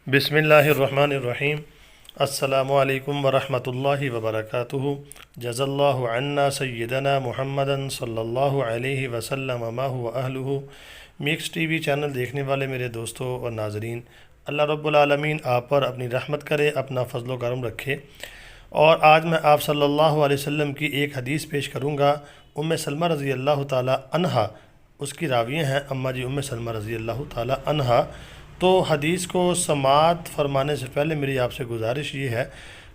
बिस्मिल्लाहिर्रहमानिर्रहीम। अस्सलामु अलैकुम वरहमतुल्लाहि वबरकातुहु। जज़ल्लाहु अन्ना सय्यदना मुहम्मदन सल्लल्लाहु अलैहि वसल्लम मा हुवा अहलुहु। मिक्स टीवी चैनल देखने वाले मेरे दोस्तों और नाज़रीन, अल्लाह रब्बुल आलमीन आप पर अपनी रहमत करे, अपना फजल व करम रखे। और आज मैं आप सल्लल्लाहु अलैहि वसल्लम की एक हदीस पेश करूँगा। उम्मे सलमा रज़ी अल्लाह ताला अन्हा उसकी रावियाँ हैं, अम्मा जी उम्मे सलमा रज़ी अल्लाह ताला अन्हा। तो हदीस को समाअत फरमाने से पहले मेरी आपसे गुजारिश ये है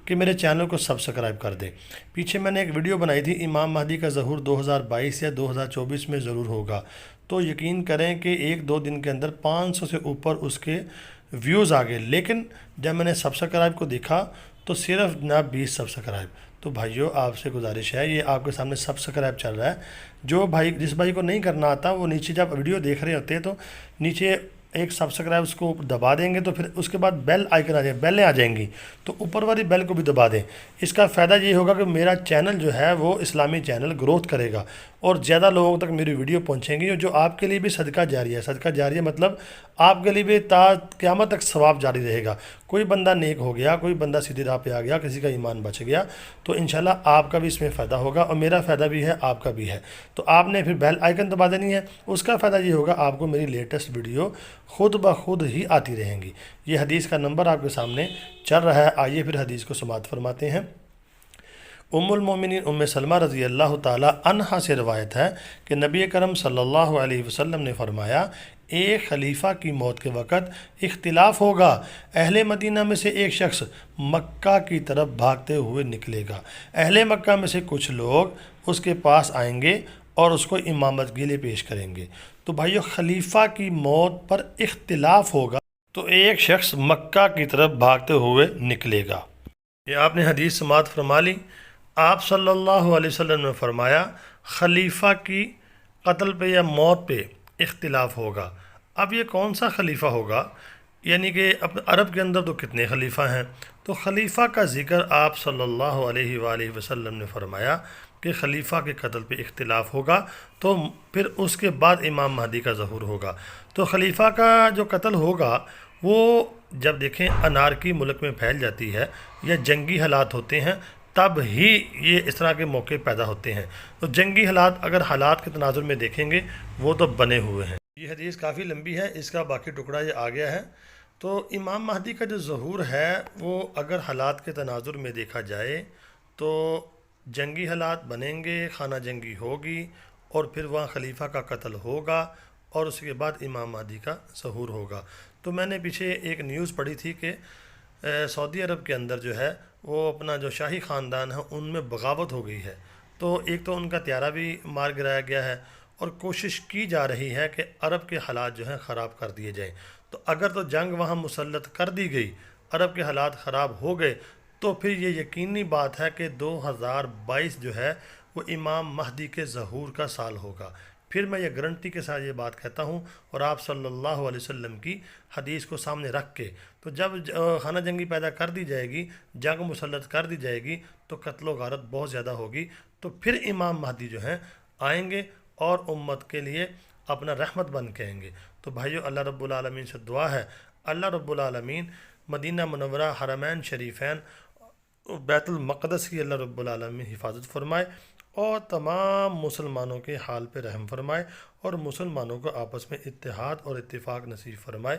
कि मेरे चैनल को सब्सक्राइब कर दें। पीछे मैंने एक वीडियो बनाई थी, इमाम महदी का ज़हूर 2022 या 2024 में ज़रूर होगा। तो यकीन करें कि एक दो दिन के अंदर 500 से ऊपर उसके व्यूज़ आ गए, लेकिन जब मैंने सब्सक्राइब को देखा तो सिर्फ जनाब 20 सब्सक्राइब। तो भाइयों आपसे गुजारिश है, ये आपके सामने सब्सक्राइब चल रहा है। जो भाई जिस भाई को नहीं करना आता वो नीचे जब वीडियो देख रहे होते हैं तो नीचे एक सब्सक्राइब उसको दबा देंगे, तो फिर उसके बाद बेल आइकन आ जाए, बेलें आ जाएंगी, तो ऊपर वाली बेल को भी दबा दें। इसका फ़ायदा ये होगा कि मेरा चैनल जो है वो इस्लामी चैनल ग्रोथ करेगा और ज़्यादा लोगों तक मेरी वीडियो पहुंचेंगी, और जो आपके लिए भी सदका जारिया है। सदका जारिया मतलब आपके लिए भी ता क़यामत तक सवाब जारी रहेगा। कोई बंदा नेक हो गया, कोई बंदा सीधी राह पे आ गया, किसी का ईमान बच गया, तो इंशाल्लाह आपका भी इसमें फ़ायदा होगा और मेरा फ़ायदा भी है, आपका भी है। तो आपने फिर बेल आइकन दबा देनी है। उसका फ़ायदा ये होगा आपको मेरी लेटेस्ट वीडियो खुद ब खुद ही आती रहेंगी। ये हदीस का नंबर आपके सामने चल रहा है। आइए फिर हदीस को समाअत फरमाते हैं। उम्मुल मोमिनीन उम्मे सलमा रज़ी अल्लाह ताला अन्हा से रवायत है कि नबी करम सल्लल्लाहु अलैहि वसल्लम ने फरमाया, एक खलीफा की मौत के वक़्त इख्तिलाफ होगा। अहले मदीना में से एक शख्स मक्का की तरफ भागते हुए निकलेगा। अहले मक्का में से कुछ लोग उसके पास आएंगे और उसको इमामत के लिए पेश करेंगे। तो भाइयों, खलीफा की मौत पर इख्तिलाफ होगा तो एक शख्स मक्का की तरफ भागते हुए निकलेगा। ये आपने हदीस समाअत फरमा ली। आप सल्लल्लाहु अलैहि वसल्लम ने फरमाया, खलीफा की कत्ल पे या मौत पे इख्तिलाफ होगा। अब ये कौन सा खलीफा होगा, यानी कि अब अरब के अंदर तो कितने खलीफा हैं। तो खलीफा का ज़िक्र आप सल्लल्लाहु अलैहि वसल्लम ने फरमाया कि खलीफा के कत्ल पे इख्तिलाफ होगा, तो फिर उसके बाद इमाम महदी का ज़हूर होगा। तो खलीफा का जो कत्ल होगा वो जब देखें अनारकी मुल्क में फैल जाती है या जंगी हालात होते हैं, तब ही ये इस तरह के मौके पैदा होते हैं। तो जंगी हालात अगर हालात के तनाजुर में देखेंगे वो तो बने हुए हैं। ये हदीस काफ़ी लंबी है, इसका बाकी टुकड़ा ये आ गया है। तो इमाम महदी का जो ज़हूर है वो अगर हालात के तनाजुर में देखा जाए तो जंगी हालात बनेंगे, खाना जंगी होगी और फिर वहाँ खलीफा का कत्ल होगा और उसके बाद इमाम महदी का ज़हूर होगा। तो मैंने पीछे एक न्यूज़ पढ़ी थी कि सऊदी अरब के अंदर जो है वो अपना जो शाही ख़ानदान है उनमें बगावत हो गई है। तो एक तो उनका त्यारा भी मार गिराया गया है और कोशिश की जा रही है कि अरब के हालात जो हैं ख़राब कर दिए जाएं। तो अगर तो जंग वहाँ मुसल्लत कर दी गई, अरब के हालात ख़राब हो गए, तो फिर ये यकीनी बात है कि 2022 जो है वो इमाम महदी के ज़हूर का साल होगा। फिर मैं ये गारंटी के साथ ये बात कहता हूँ और आप सल्लल्लाहु अलैहि वसल्लम की हदीस को सामने रख के, तो जब खाना जंगी पैदा कर दी जाएगी, जंग मुसल्लत कर दी जाएगी, तो कत्ल व गारत बहुत ज़्यादा होगी। तो फिर इमाम महदी जो हैं आएंगे और उम्मत के लिए अपना रहमत बन के आएंगे। तो भाइयों, अल्लाह रब्बुल आलमीन से दुआ है, अल्लाह रब्बुल आलमीन मदीना मुनव्वरा, हरमैन शरीफैन, बैतुल मक़दस की अल्लाह रब्बुल आलमीन हिफाजत फरमाए और तमाम मुसलमानों के हाल पे रहम फरमाए और मुसलमानों को आपस में इत्तेहाद और इत्तिफाक नसीब फरमाए।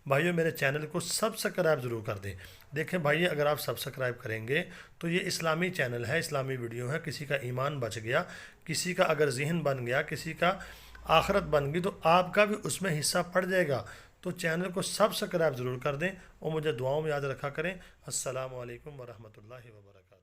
भाइयों, मेरे चैनल को सब्सक्राइब ज़रूर कर दें। देखें भाई, अगर आप सब्सक्राइब करेंगे तो ये इस्लामी चैनल है, इस्लामी वीडियो है। किसी का ईमान बच गया, किसी का अगर जहन बन गया, किसी का आखरत बन गई, तो आपका भी उसमें हिस्सा पड़ जाएगा। तो चैनल को सब्सक्राइब ज़रूर कर दें और मुझे दुआओं में याद रखा करें। अस्सलामु अलैकुम वरहमतुल्लाहि वबरकातुहू।